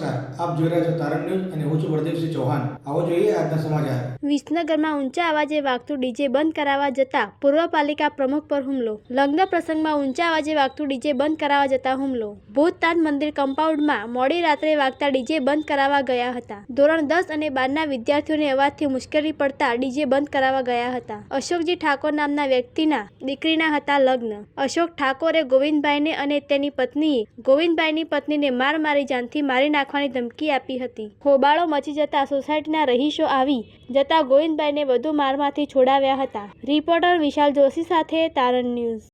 નમસ્કાર, આપ જોઈ રહ્યા છો તારણ ન્યૂઝ અને હું છું પ્રદીપસિંહ ચૌહાણ. આવો જોઈએ આજના સમાચાર. વિસનગરમાં ઊંચા અવાજે વાગતું ડીજે બંધ કરાવવા જતા પૂર્વ પાલિકા પ્રમુખ પર હુમલો. લગ્ન પ્રસંગમાં ઊંચા અવાજે વાગતું ડીજે બંધ કરાવવા જતા હુમલો. ભૂતનાથ મંદિર કમ્પાઉન્ડમાં મોડી રાત્રે વાગતા ડીજે બંધ કરાવવા ગયા હતા. ધોરણ 10 અને 12ના વિદ્યાર્થીઓને અવાજથી મુશ્કેલી પડતા ડીજે બંધ કરાવવા ગયા હતા. અશોકજી ઠાકોર નામના વ્યક્તિના દીકરીના હતા લગ્ન. અશોક ઠાકોરે ગોવિંદભાઈને અને તેની પત્નીએ ગોવિંદભાઈની પત્નીને મારી જાનથી મારી નાખવાની ધમકી આપી હતી. હોબાળો મચી જતા સોસાયટીના રહીશો આવી જતા ગોવિંદભાઈને વધુ મારમાંથી છોડાવ્યા હતા. રિપોર્ટર વિશાલ જોશી સાથે તારણ ન્યૂઝ.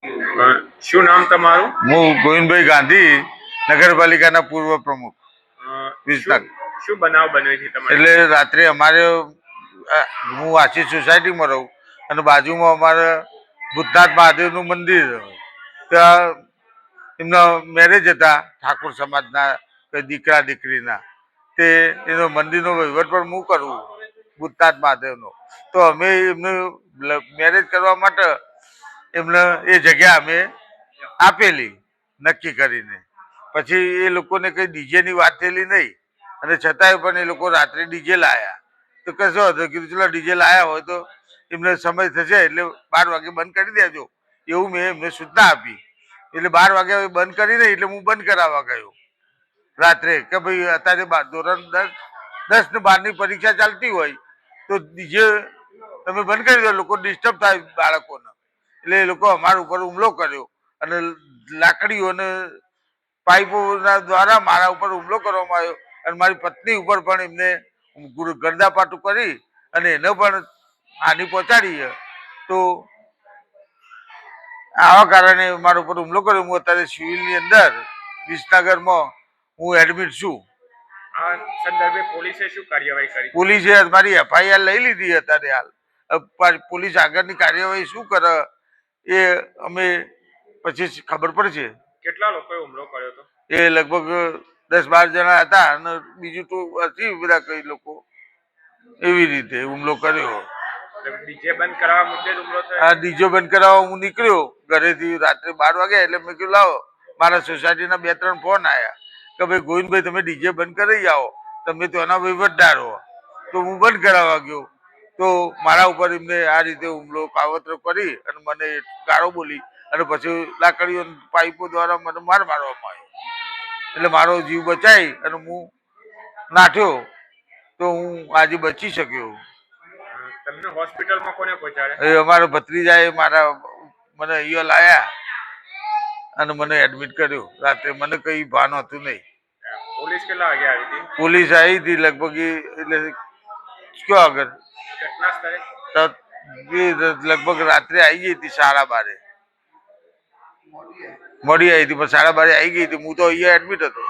શું નામ તમારું? હું ગોવિંદભાઈ ગાંધી, નગરપાલિકાના પૂર્વ પ્રમુખ વિસનગર. શું બનાવ બન્યો છે તમારે? એટલે રાત્રે અમારે હું આશી સોસાયટીમાં રહું અને બાજુમાં અમારે ભૂતનાથ મહાદેવનું મંદિર, ત્યાં એમના મેરેજ હતા ઠાકોર સમાજના દીકરા દીકરીના. તે એનો મંદિરનો વહીવટ પણ હું કરું ભૂતનાથ મહાદેવનો. તો અમે એમને મેરેજ કરવા માટે એમને એ જગ્યા અમે આપેલી નક્કી કરીને. પછી એ લોકોને કંઈ ડીજેની વાત થયેલી નહીં અને છતાંય પણ એ લોકો રાત્રે ડીજે લાયા. તો કશો હતો કીધું ચલો ડીજે લાયા હોય તો એમને સમય થશે એટલે 12 વાગે બંધ કરી દેજો, એવું મેં એમને સૂચના આપી. એટલે 12 વાગે બંધ કરી નહીં એટલે હું બંધ કરાવવા ગયો રાત્રે કે ભાઈ અત્યારે ધોરણ 10 ને 12ની પરીક્ષા ચાલતી હોય તો ડીજે તમે બંધ કરી દો, લોકો ડિસ્ટર્બ થાય બાળકોને. એટલે એ લોકો અમારા ઉપર હુમલો કર્યો અને લાકડીઓ અને પાઇપોના દ્વારા મારા ઉપર હુમલો કરવામાં આવ્યો અને મારી પત્ની ઉપર પણ એમને ગરદાપાટું કરી અને એને પણ હાનિ પહોંચાડી. તો આવા કારણે મારા ઉપર હુમલો કર્યો. હું અત્યારે સિવિલની અંદર વિસનગરમાં હું એડમિટ છું. આ સંદર્ભે પોલીસે શું કાર્યવાહી કરી? પોલીસે મારી FIR લઈ લીધી અત્યારે હાલ. પોલીસ આગળની કાર્યવાહી શું કરે એ અમે પછી ખબર પડશે. કેટલા લોકોએ હુમલો કર્યો હતો? એ લગભગ 10-12 જણા હતા અને બીજું તો હતી બધા કઈ લોકો. એવી રીતે હુમલો કર્યો. ડીજે બંધ કરાવવા મુદ્દે હુમલો થયો? આ ડીજે બંધ કરાવવા હું નીકળ્યો ઘરેથી રાત્રે 12 વાગ્યા. એટલે મેં કીધું લાવો, મારા સોસાયટીના 2-3 ફોન આવ્યા કે ભાઈ ગોવિંદભાઈ તમે ડીજે બંધ કરી આવો, તમે તો એના વહીવટદાર હો. તો હું બંધ કરાવવા ગયો તો મારા ઉપર એમને આ રીતે હુમલો કાવતરો કરી અને મને ગાળો બોલી અને પછી લાકડીઓ પાઇપો દ્વારા મને મારવામાં આવ્યો. એટલે મારો જીવ બચાવી અને હું નાઠ્યો તો હું આજે બચી શક્યો. તમને હોસ્પિટલમાં કોને પહોંચાડ્યા? એ અમારો ભત્રીજાએ મને અહીંયા લાયા અને મને એડમિટ કર્યો રાત્રે. મને કઈ ભાન હતું નહીં. પોલીસ કેટલા વાગે આવી હતી? પોલીસ આવી હતી લગભગ એટલે કયો આગળ ઘટના સ્થળે લગભગ રાત્રે આવી ગઈ હતી 12:30. મોડી આવી હતી પણ 12:30 આવી ગઈ હતી. હું તો અહીંયા એડમિટ હતો.